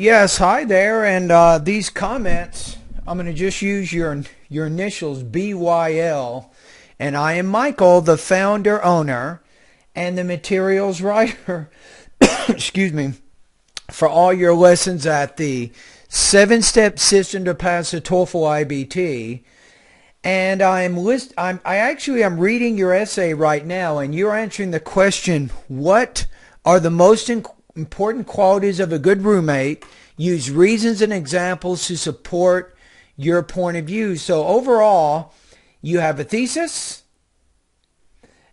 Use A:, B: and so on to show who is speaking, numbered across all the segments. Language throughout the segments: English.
A: Yes, hi there. And these comments, I'm going to just use your initials BYL. And I am Michael, the founder, owner, and the materials writer, excuse me, for all your lessons at the 7-step system to pass the Toefl IBT. And I'm reading your essay right now, and you're answering the question, what are the most important qualities of a good roommate? Use reasons and examples to support your point of view. So overall, you have a thesis,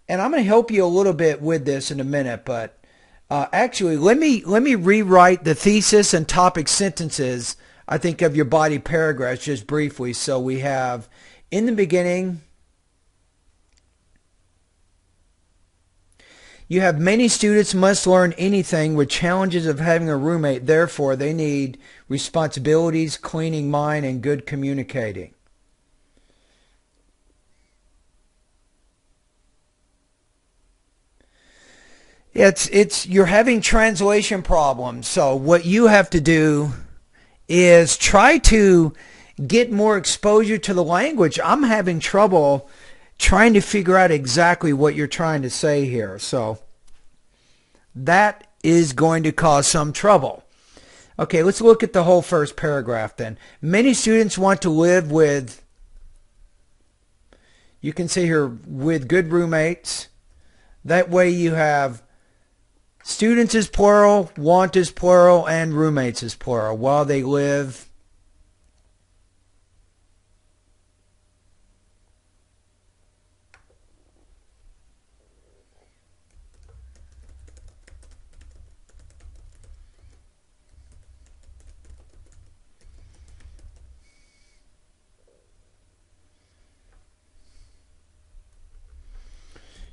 A: and I'm going to help you a little bit with this in a minute, but actually, let me rewrite the thesis and topic sentences, I think, of your body paragraphs just briefly. So we have, in the beginning, you have many students must learn anything with challenges of having a roommate. Therefore, they need responsibilities, cleaning mind, and good communicating. It's you're having translation problems. So what you have to do is try to get more exposure to the language. I'm having trouble trying to figure out exactly what you're trying to say here. So that is going to cause some trouble. Okay, let's look at the whole first paragraph then. Many students want to live with, you can say here, with good roommates. That way you have students is plural, want is plural, and roommates is plural while they live.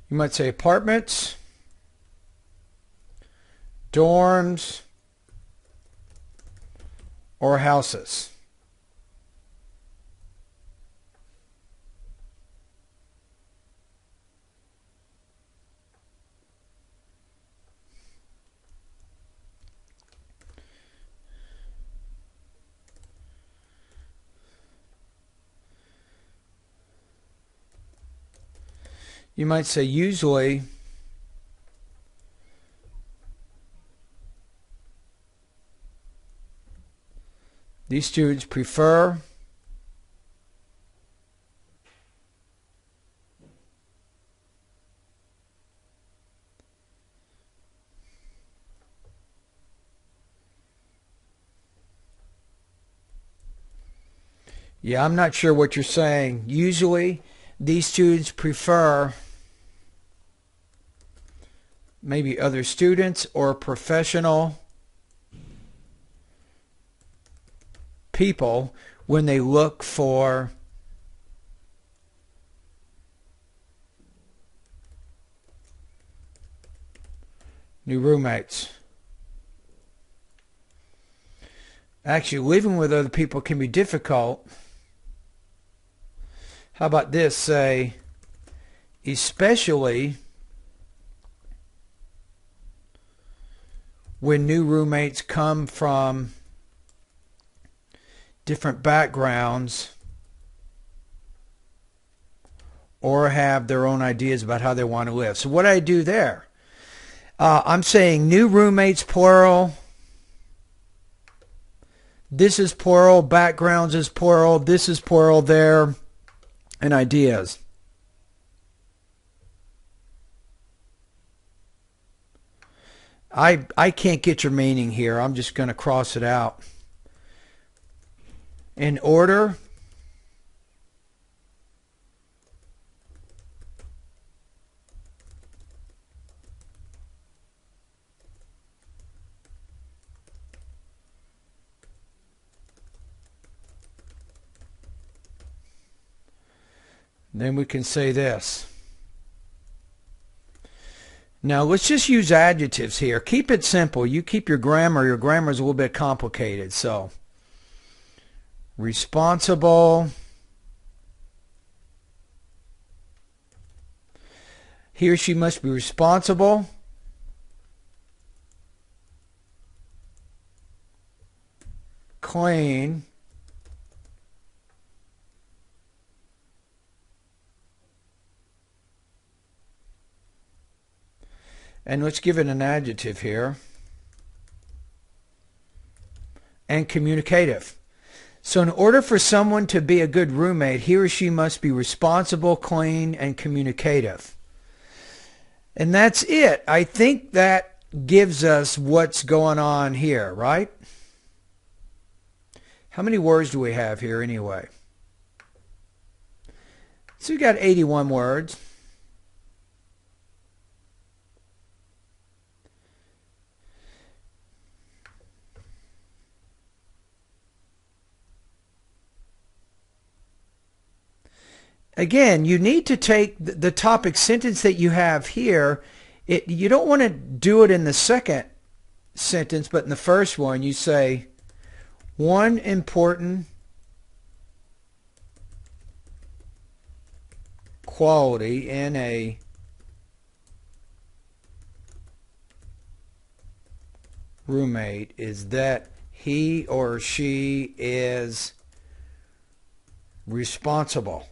A: You might say apartments, dorms, or houses. You might say usually these students prefer I'm not sure what you're saying. Usually these students prefer maybe other students or professional people when they look for new roommates. Actually, living with other people can be difficult. How about this? Say, especially when new roommates come from different backgrounds or have their own ideas about how they want to live. So what do I do there? I'm saying new roommates, plural. This is plural. Backgrounds is plural. This is plural there. And ideas. I can't get your meaning here. I'm just going to cross it out. In order, then we can say this. Now let's just use adjectives here. Keep it simple. You keep your grammar. Your grammar is a little bit complicated. So, responsible. He or she must be responsible. clean, and let's give it an adjective here, and communicative. So in order for someone to be a good roommate, he or she must be responsible, clean, and communicative. And that's it. I think that gives us what's going on here, right? How many words do we have here anyway? So we got 81 words. Again, you need to take the topic sentence that you have here. You don't want to do it in the second sentence, but in the first one you say, one important quality in a roommate is that he or she is responsible.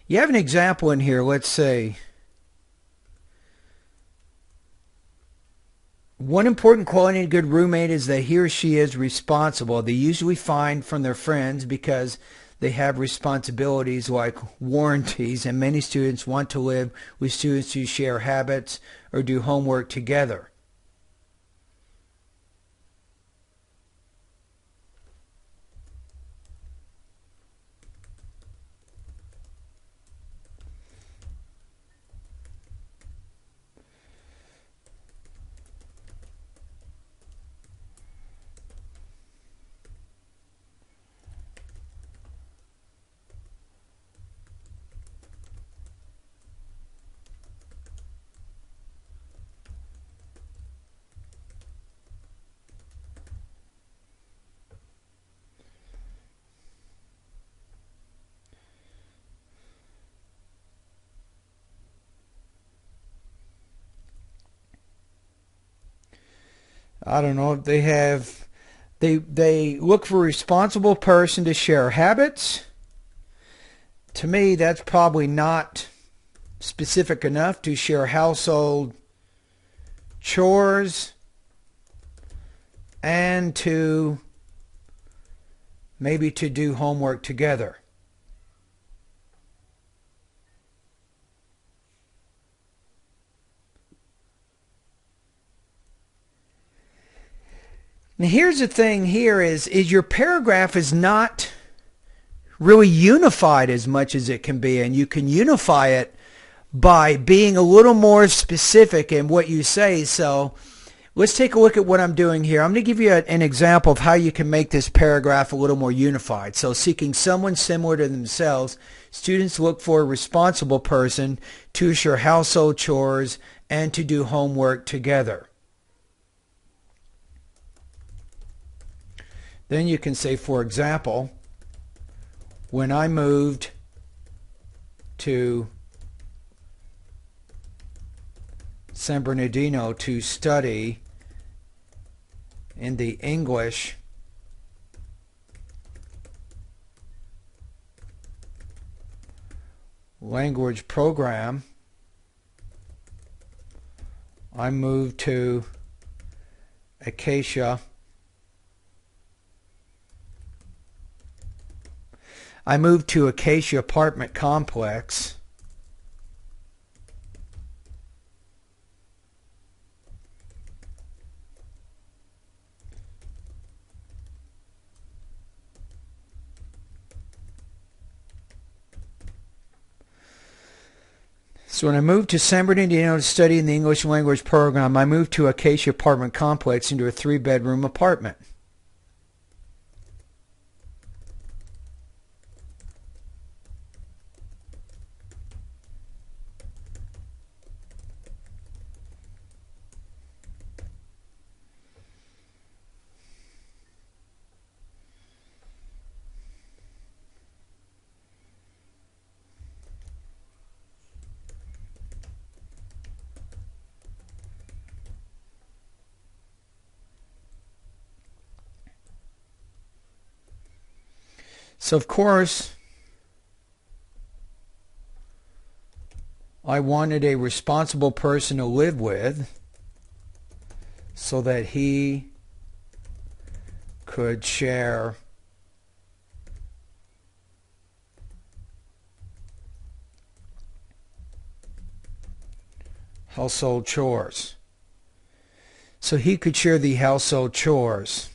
A: You have an example in here. Let's say, one important quality in a good roommate is that he or she is responsible. They usually find from their friends because they have responsibilities like warranties, and many students want to live with students who share habits or do homework together. I don't know. They look for a responsible person to share habits. To me, that's probably not specific enough. To share household chores and to maybe to do homework together. Now here's the thing here is your paragraph is not really unified as much as it can be, and you can unify it by being a little more specific in what you say. So let's take a look at what I'm doing here. I'm going to give you an example of how you can make this paragraph a little more unified. So seeking someone similar to themselves, students look for a responsible person to share household chores and to do homework together. Then you can say, for example, when I moved to San Bernardino to study in the English language program, I moved to Acacia. I moved to Acacia Apartment Complex. So when I moved to San Bernardino to study in the English language program, I moved to Acacia Apartment Complex into a 3-bedroom apartment. So of course, I wanted a responsible person to live with so that he could share household chores. So he could share the household chores.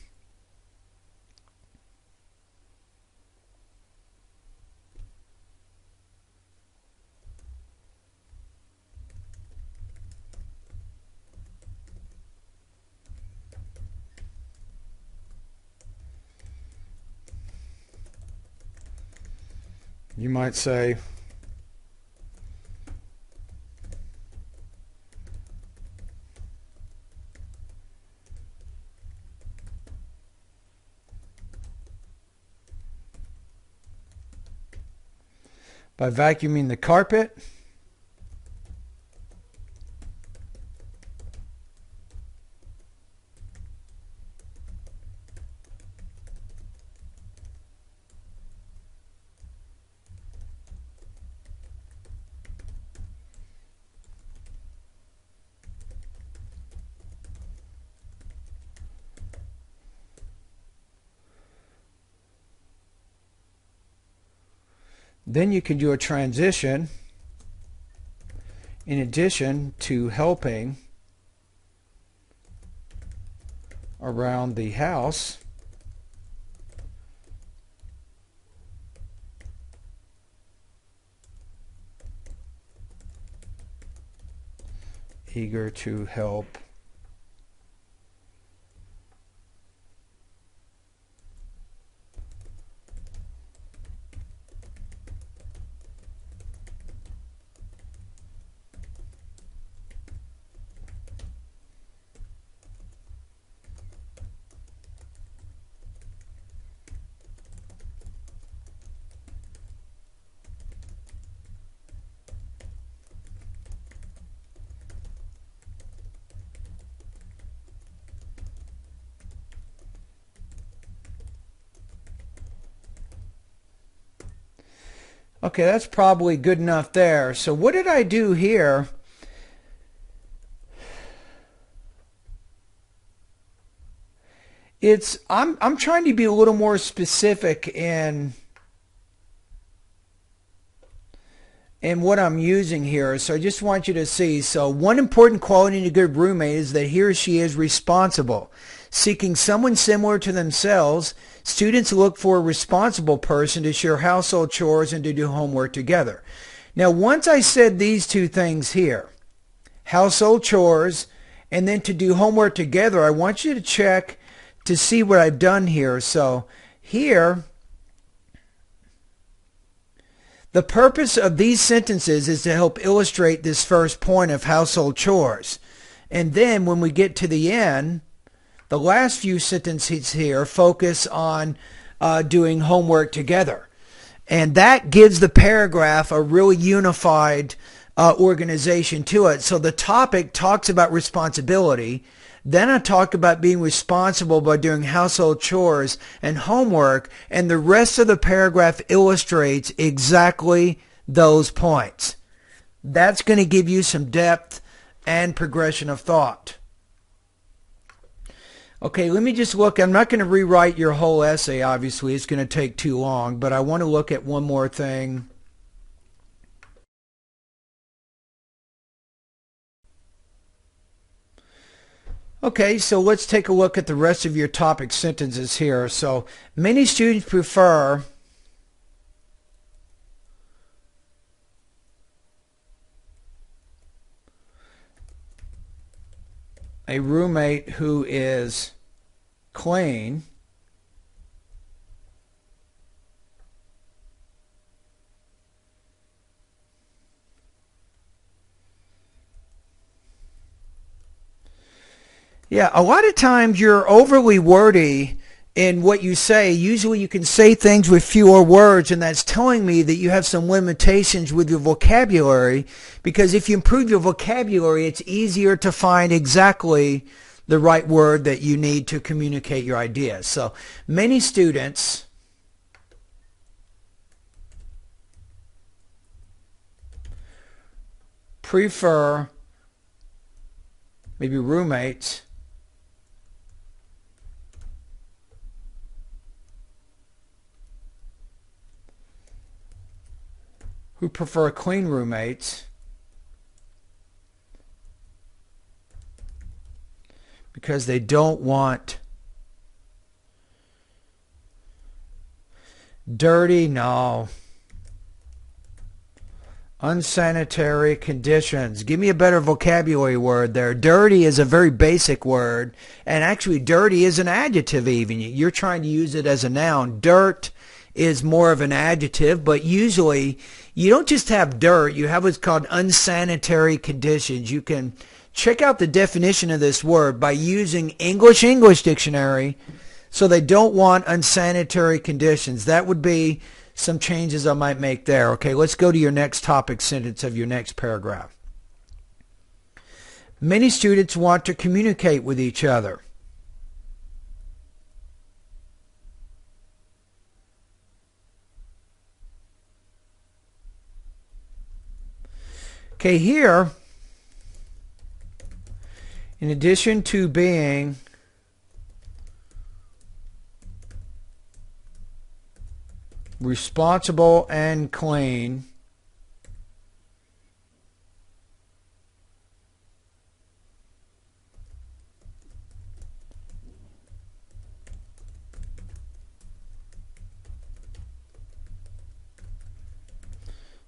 A: You might say, by vacuuming the carpet, then you can do a transition in addition to helping around the house. Eager to help Okay, that's probably good enough there. So what did I do here? I'm trying to be a little more specific in what I'm using here. So I just want you to see. So one important quality in a good roommate is that he or she is responsible. Seeking someone similar to themselves, students look for a responsible person to share household chores and to do homework together. Now, once I said these two things here, household chores and then to do homework together, I want you to check to see what I've done here. So here, the purpose of these sentences is to help illustrate this first point of household chores. And then when we get to the end, the last few sentences here focus on doing homework together. And that gives the paragraph a really unified organization to it. So the topic talks about responsibility. Then I talk about being responsible by doing household chores and homework. And the rest of the paragraph illustrates exactly those points. That's going to give you some depth and progression of thought. Okay, let me just look. I'm not going to rewrite your whole essay, obviously. It's going to take too long, but I want to look at one more thing. Okay, so let's take a look at the rest of your topic sentences here. So, many students prefer a roommate who is clean Yeah, a lot of times you're overly wordy in what you say. Usually you can say things with fewer words, and that's telling me that you have some limitations with your vocabulary, because if you improve your vocabulary, it's easier to find exactly the right word that you need to communicate your ideas. So many students prefer, maybe roommates, who prefer clean roommates because they don't want dirty, no, unsanitary conditions. Give me a better vocabulary word there. Dirty is a very basic word, and actually dirty is an adjective even. You're trying to use it as a noun. Dirt is more of an adjective, but usually you don't just have dirt, you have what's called unsanitary conditions. You can check out the definition of this word by using English Dictionary. So they don't want unsanitary conditions. That would be some changes I might make there. Okay, let's go to your next topic sentence of your next paragraph. Many students want to communicate with each other. Okay, here, in addition to being responsible and clean,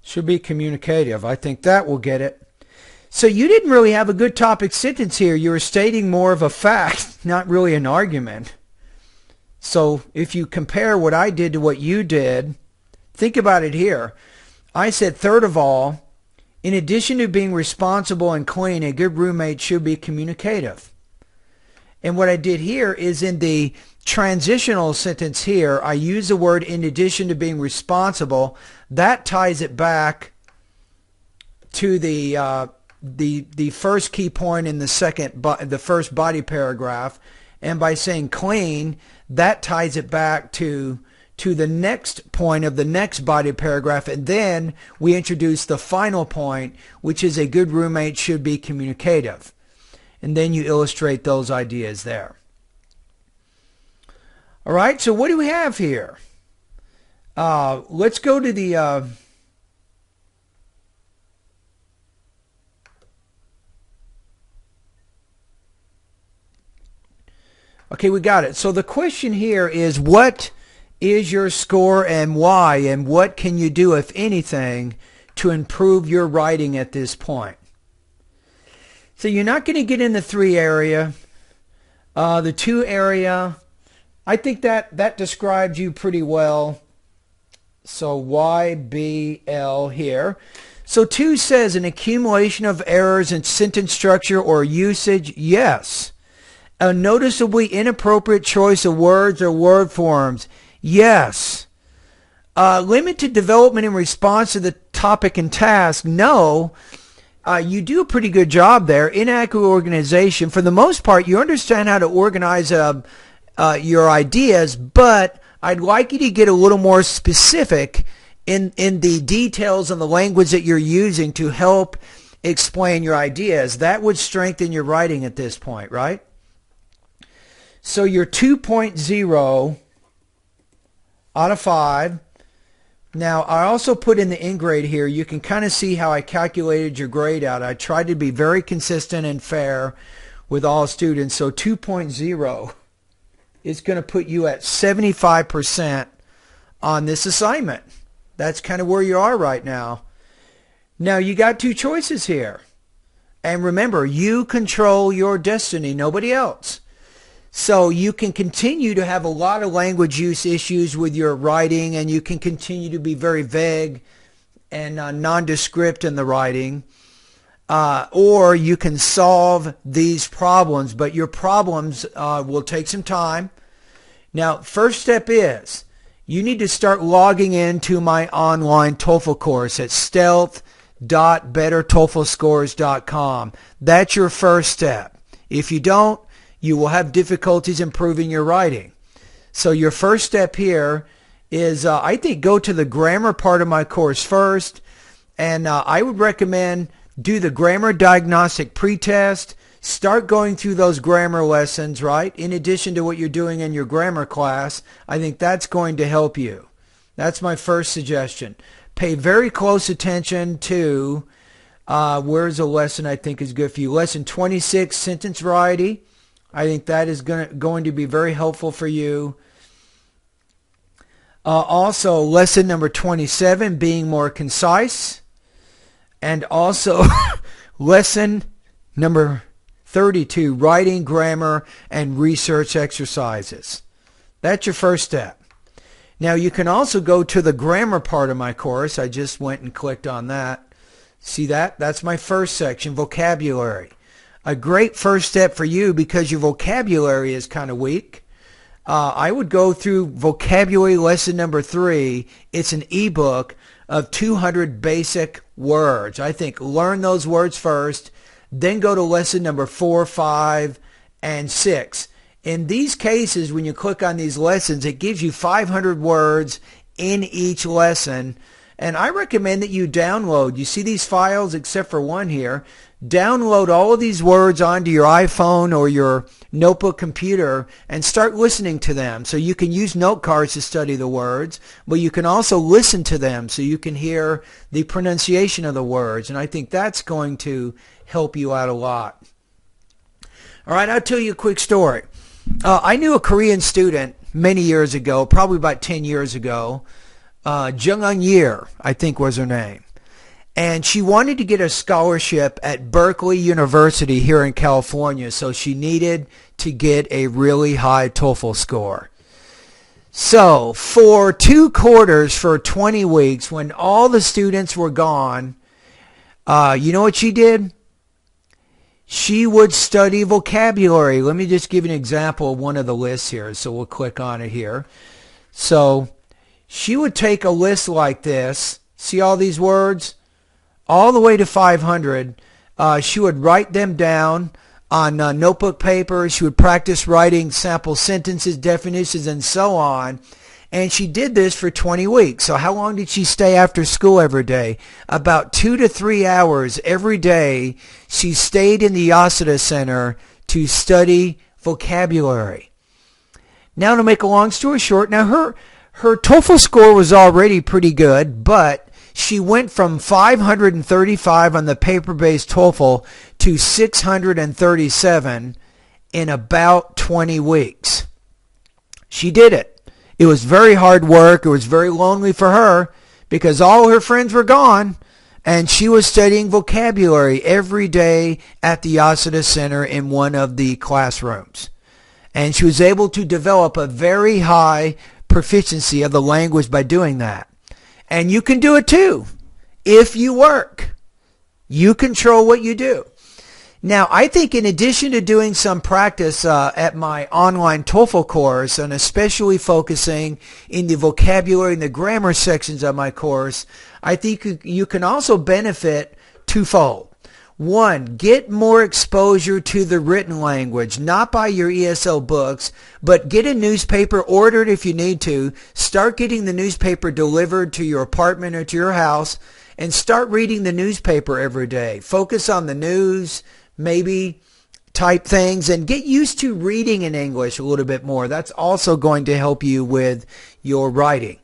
A: should be communicative. I think that will get it. So you didn't really have a good topic sentence here. You were stating more of a fact, not really an argument. So if you compare what I did to what you did, think about it here. I said, third of all, in addition to being responsible and clean, a good roommate should be communicative. And what I did here is in the transitional sentence here, I use the word in addition to being responsible. That ties it back to the first key point in the first body paragraph. And by saying clean, that ties it back to the next point of the next body paragraph. And then we introduce the final point, which is a good roommate should be communicative. And then you illustrate those ideas there. All right, so what do we have here? Let's go to the... Okay, we got it. So the question here is, what is your score and why? And what can you do, if anything, to improve your writing at this point? So you're not going to get in the 3 area. The 2 area, I think that describes you pretty well. So YBL here. So 2 says an accumulation of errors in sentence structure or usage. Yes. A noticeably inappropriate choice of words or word forms. Yes. Limited development in response to the topic and task. No. You do a pretty good job there. Inaccurate organization. For the most part, you understand how to organize your ideas, but I'd like you to get a little more specific in the details and the language that you're using to help explain your ideas. That would strengthen your writing at this point, right? So you're 2.0 out of 5. Now, I also put in the end grade here. You can kind of see how I calculated your grade out. I tried to be very consistent and fair with all students. So 2.0 is going to put you at 75% on this assignment. That's kind of where you are right now. Now, you got 2 choices here. And remember, you control your destiny, nobody else. So you can continue to have a lot of language use issues with your writing, and you can continue to be very vague and nondescript in the writing. Or you can solve these problems, but your problems will take some time. Now, first step is you need to start logging into my online TOEFL course at stealth.bettertoeflscores.com. That's your first step. If you don't, you will have difficulties improving your writing. So your first step here is, I think, go to the grammar part of my course first. And I would recommend do the grammar diagnostic pretest, start going through those grammar lessons, right? In addition to what you're doing in your grammar class, I think that's going to help you. That's my first suggestion. Pay very close attention to, where's a lesson I think is good for you? Lesson 26, sentence variety. I think that is going to be very helpful for you. Also, lesson number 27, being more concise. And also, lesson number 32, writing, grammar, and research exercises. That's your first step. Now, you can also go to the grammar part of my course. I just went and clicked on that. See that? That's my first section, vocabulary. A great first step for you because your vocabulary is kind of weak. I would go through vocabulary lesson number 3. It's an ebook of 200 basic words. I think learn those words first, then go to lesson number 4, 5, and 6. In these cases, when you click on these lessons, it gives you 500 words in each lesson. And I recommend that you download. You see these files, except for one here. Download all of these words onto your iPhone or your notebook computer and start listening to them. So you can use note cards to study the words, but you can also listen to them so you can hear the pronunciation of the words. And I think that's going to help you out a lot. All right, I'll tell you a quick story. I knew a Korean student many years ago, probably about 10 years ago. Jung Year, I think was her name. And she wanted to get a scholarship at Berkeley University here in California, so she needed to get a really high TOEFL score. So for 2 quarters, for 20 weeks, when all the students were gone, you know what she did? She would study vocabulary. Let me just give you an example of one of the lists here. So we'll click on it here. So she would take a list like this. See all these words? All the way to 500. She would write them down on notebook paper. She would practice writing sample sentences, definitions, and so on. And she did this for 20 weeks. So how long did she stay after school every day? About 2 to 3 hours every day. She stayed in the Yasuda Center to study vocabulary. Now, to make a long story short, now her TOEFL score was already pretty good, but she went from 535 on the paper-based TOEFL to 637 in about 20 weeks. She did it. It was very hard work. It was very lonely for her because all her friends were gone, and she was studying vocabulary every day at the Yasuda Center in one of the classrooms. And she was able to develop a very high proficiency of the language by doing that. And you can do it too if you work. You control what you do. Now, I think in addition to doing some practice at my online TOEFL course, and especially focusing in the vocabulary and the grammar sections of my course, I think you can also benefit twofold. One, get more exposure to the written language, not by your ESL books, but get a newspaper, order it if you need to. Start getting the newspaper delivered to your apartment or to your house, and start reading the newspaper every day. Focus on the news, maybe type things, and get used to reading in English a little bit more. That's also going to help you with your writing.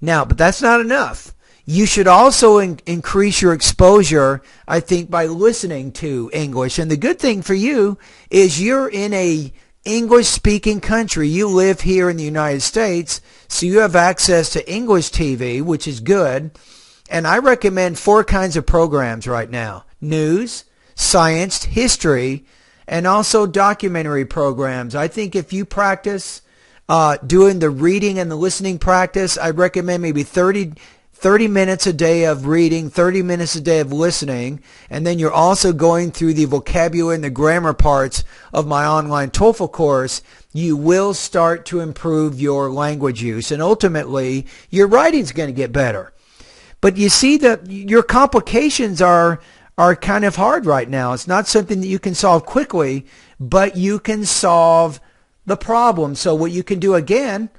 A: Now, but that's not enough. You should also increase your exposure, I think, by listening to English. And the good thing for you is you're in a English-speaking country. You live here in the United States, so you have access to English TV, which is good. And I recommend 4 kinds of programs right now: news, science, history, and also documentary programs. I think if you practice doing the reading and the listening practice, I recommend maybe 30 minutes a day of reading, 30 minutes a day of listening, and then you're also going through the vocabulary and the grammar parts of my online TOEFL course. You will start to improve your language use, and ultimately your writing's going to get better. But you see that your complications are kind of hard right now. It's not something that you can solve quickly, but you can solve the problem. So what you can do again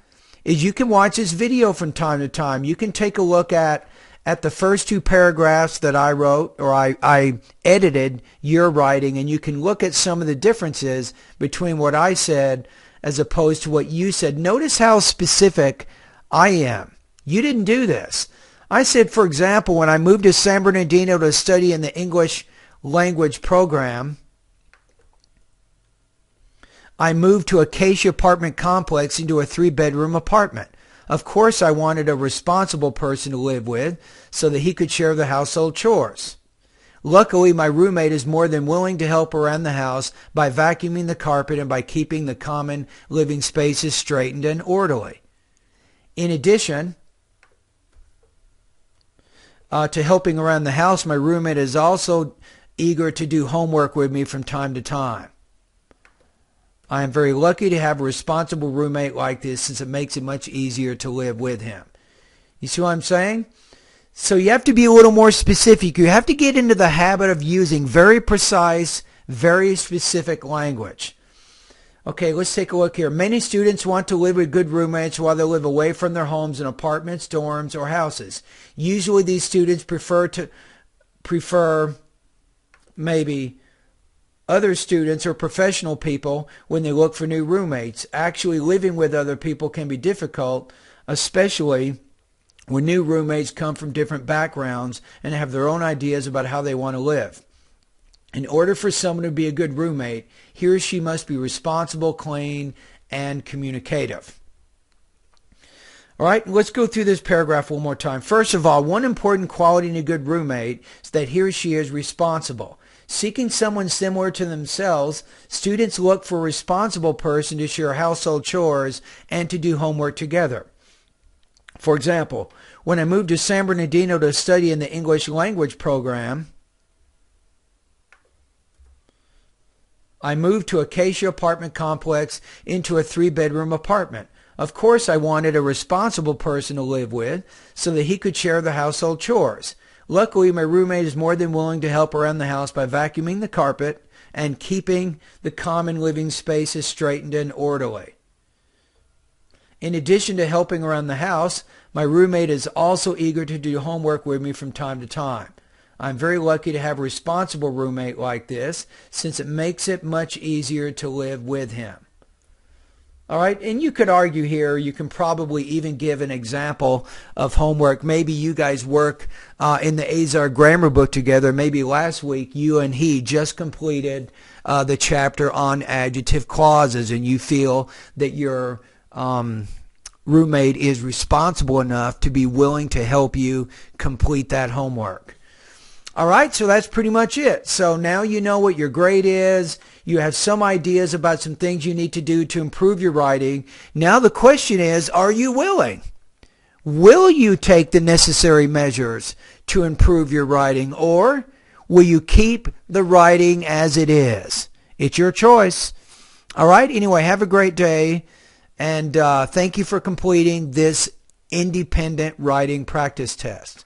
A: is you can watch this video from time to time. You can take a look at at the first two paragraphs that I wrote, or I edited your writing, and you can look at some of the differences between what I said as opposed to what you said. Notice how specific I am. You didn't do this. I said, for example, when I moved to San Bernardino to study in the English language program, I moved to Acacia apartment complex into a 3-bedroom apartment. Of course, I wanted a responsible person to live with so that he could share the household chores. Luckily, my roommate is more than willing to help around the house by vacuuming the carpet and by keeping the common living spaces straightened and orderly. In addition to helping around the house, my roommate is also eager to do homework with me from time to time. I am very lucky to have a responsible roommate like this since it makes it much easier to live with him. You see what I'm saying? So you have to be a little more specific. You have to get into the habit of using very precise, very specific language. Okay, let's take a look here. Many students want to live with good roommates while they live away from their homes in apartments, dorms, or houses. Usually these students prefer maybe other students or professional people when they look for new roommates. Actually, living with other people can be difficult, especially when new roommates come from different backgrounds and have their own ideas about how they want to live. In order for someone to be a good roommate, he or she must be responsible, clean, and communicative. All right, let's go through this paragraph one more time. First of all, one important quality in a good roommate is that he or she is responsible. Seeking someone similar to themselves, students look for a responsible person to share household chores and to do homework together. For example, when I moved to San Bernardino to study in the English language program, I moved to Acacia apartment complex into a 3-bedroom apartment. Of course, I wanted a responsible person to live with so that he could share the household chores. Luckily, my roommate is more than willing to help around the house by vacuuming the carpet and keeping the common living spaces straightened and orderly. In addition to helping around the house, my roommate is also eager to do homework with me from time to time. I'm very lucky to have a responsible roommate like this since it makes it much easier to live with him. All right, and you could argue here, you can probably even give an example of homework. Maybe you guys work in the Azar grammar book together. Maybe last week you and he just completed the chapter on adjective clauses, and you feel that your roommate is responsible enough to be willing to help you complete that homework. All right, so that's pretty much it. So now you know what your grade is. You have some ideas about some things you need to do to improve your writing. Now the question is, are you willing? Will you take the necessary measures to improve your writing, or will you keep the writing as it is? It's your choice. All right, anyway, have a great day, and thank you for completing this independent writing practice test.